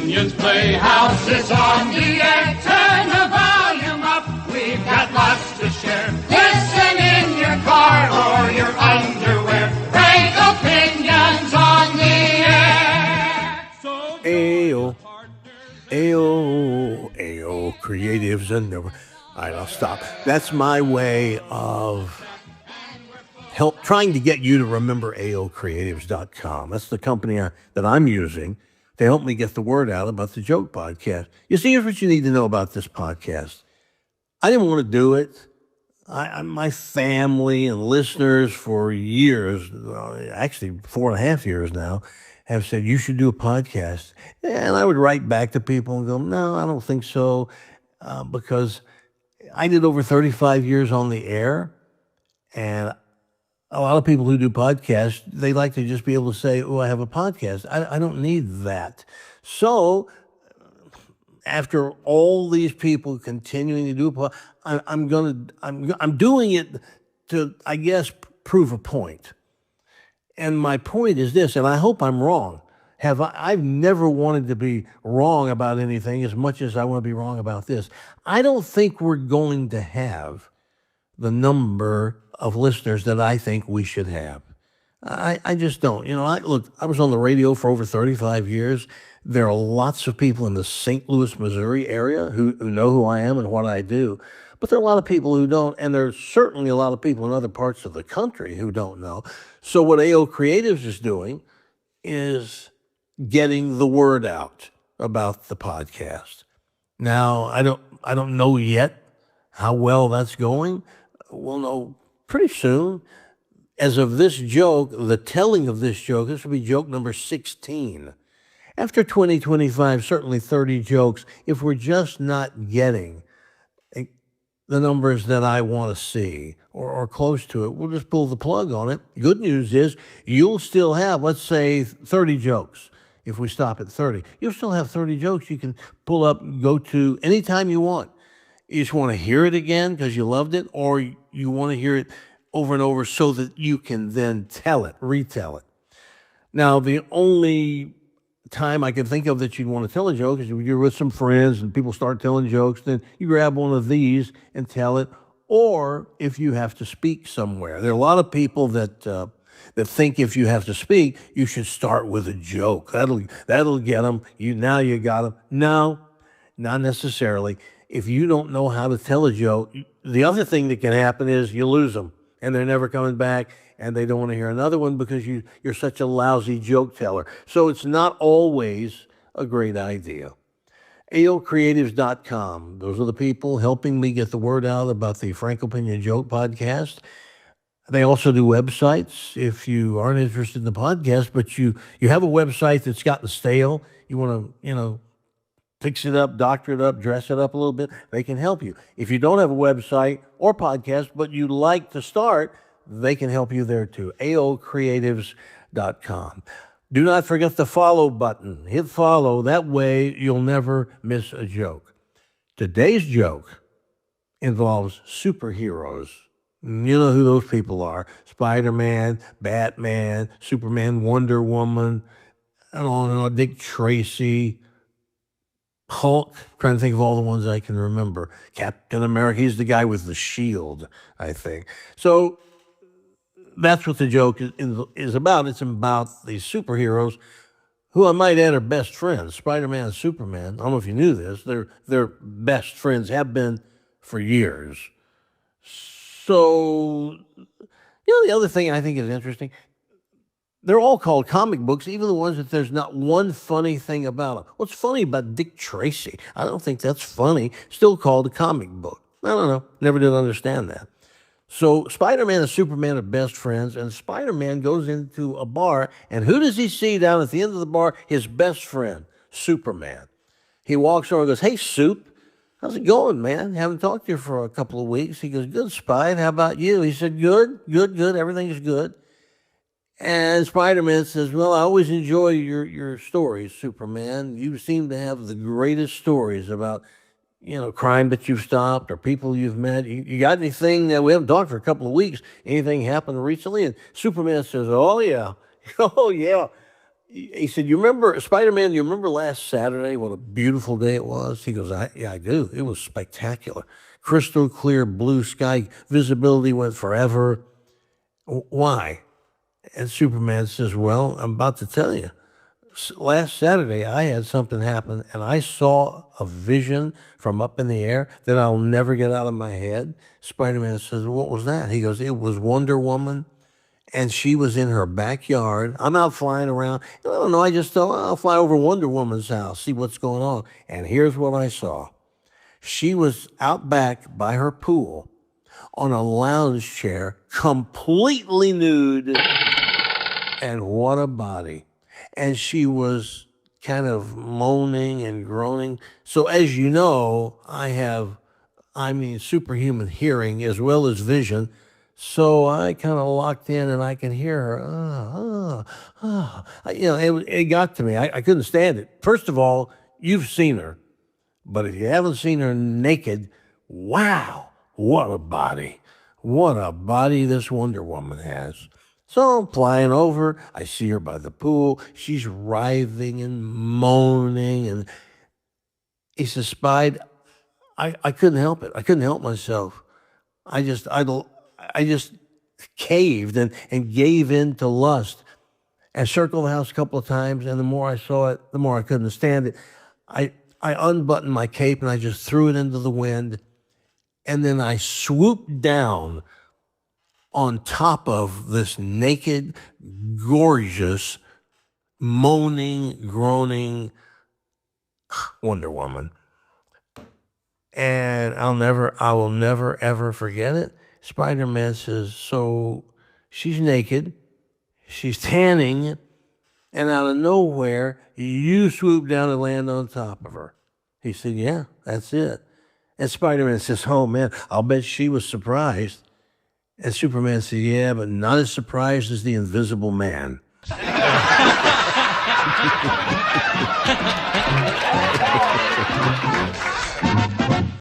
Pinion's Playhouse is on the air. Turn the volume up. We've got lots to share. Listen in your car or your underwear. Frank Opinions on the air. Ayo, ayo, ayo, creatives and never. All right, I'll stop. That's my way of trying to get you to remember AOCreatives.com. That's the company that I'm using to help me get the word out about the Joke Podcast. You see, here's what you need to know about this podcast. I didn't want to do it. My family and listeners for years, actually 4.5 years now, have said, you should do a podcast. And I would write back to people and go, no, I don't think so, because I did over 35 years on the air, and a lot of people who do podcasts, they like to just be able to say, oh, I have a podcast. I don't need that. So after all these people continuing to do a podcast, I'm doing it to, I guess, prove a point. And my point is this, and I hope I'm wrong. I've never wanted to be wrong about anything as much as I want to be wrong about this. I don't think we're going to have the number of listeners that I think we should have. I just don't. You know, I was on the radio for over 35 years. There are lots of people in the St. Louis, Missouri area who know who I am and what I do. But there are a lot of people who don't, and there's certainly a lot of people in other parts of the country who don't know. So what AO Creatives is doing is getting the word out about the podcast. Now, I don't know yet how well that's going. We'll know pretty soon. As of this joke, the telling of this joke, this will be joke number 16. After 2025, certainly 30 jokes, if we're just not getting the numbers that I want to see or close to it, we'll just pull the plug on it. Good news is you'll still have, let's say, 30 jokes. If we stop at 30, you'll still have 30 jokes you can pull up, go to anytime you want. You just want to hear it again because you loved it, or you want to hear it over and over so that you can then retell it. Now, the only time I can think of that you'd want to tell a joke is if you're with some friends and people start telling jokes, then you grab one of these and tell it, or if you have to speak somewhere. There are a lot of people that think if you have to speak, you should start with a joke. That'll get them. Now you got them. No, not necessarily. If you don't know how to tell a joke, the other thing that can happen is you lose them and they're never coming back and they don't want to hear another one because you're such a lousy joke teller. So it's not always a great idea. AOCreatives.com. Those are the people helping me get the word out about the Frank Opinion Joke Podcast. They also do websites. If you aren't interested in the podcast, but you have a website that's gotten stale, you want to, fix it up, doctor it up, dress it up a little bit, they can help you. If you don't have a website or podcast, but you'd like to start, they can help you there too. AOCreatives.com. Do not forget the follow button. Hit follow. That way you'll never miss a joke. Today's joke involves superheroes. You know who those people are. Spider-Man, Batman, Superman, Wonder Woman, and on and on, Dick Tracy, Hulk, trying to think of all the ones I can remember. Captain America, he's the guy with the shield, I think. So that's what the joke is about. It's about these superheroes who I might add are best friends. Spider-Man and Superman, I don't know if you knew this, they're best friends, have been for years. So, the other thing I think is interesting, they're all called comic books, even the ones that there's not one funny thing about them. What's funny about Dick Tracy? I don't think that's funny. Still called a comic book. I don't know. Never did understand that. So Spider-Man and Superman are best friends, and Spider-Man goes into a bar, and who does he see down at the end of the bar? His best friend, Superman. He walks over and goes, "Hey, Soup, how's it going, man? Haven't talked to you for a couple of weeks." He goes, "Good, Spide. How about you?" He said, Good. Everything's good." And Spider-Man says, "Well, I always enjoy your stories, Superman. You seem to have the greatest stories about, crime that you've stopped or people you've met. You got anything that we haven't talked for a couple of weeks? Anything happened recently?" And Superman says, "Oh, yeah. Oh, yeah. He said, "You remember Spider-Man? You remember last Saturday? What a beautiful day it was." He goes, "Yeah, I do. It was spectacular, crystal clear blue sky, visibility went forever. Why?" And Superman says, "Well, I'm about to tell you. Last Saturday, I had something happen, and I saw a vision from up in the air that I'll never get out of my head." Spider-Man says, "What was that?" He goes, "It was Wonder Woman, and she was in her backyard. I'm out flying around. I don't know. I just thought, I'll fly over Wonder Woman's house, see what's going on. And here's what I saw. She was out back by her pool on a lounge chair, completely nude, and what a body. And she was kind of moaning and groaning. So as you know, superhuman hearing as well as vision. So I kind of locked in and I can hear her. It got to me. I couldn't stand it. First of all, you've seen her. But if you haven't seen her naked, wow, what a body. What a body this Wonder Woman has. So I'm flying over. I see her by the pool. She's writhing and moaning. And he says, "Spide, I couldn't help it. I couldn't help myself. I just caved and gave in to lust and circled the house a couple of times. And the more I saw it, the more I couldn't stand it. I unbuttoned my cape and I just threw it into the wind. And then I swooped down on top of this naked, gorgeous, moaning, groaning Wonder Woman. And I will never, ever forget it." Spider-Man says, "So she's naked, she's tanning, and out of nowhere, you swoop down and land on top of her." He said, "Yeah, that's it." And Spider-Man says, "Oh man, I'll bet she was surprised." And Superman said, "Yeah, but not as surprised as the Invisible Man."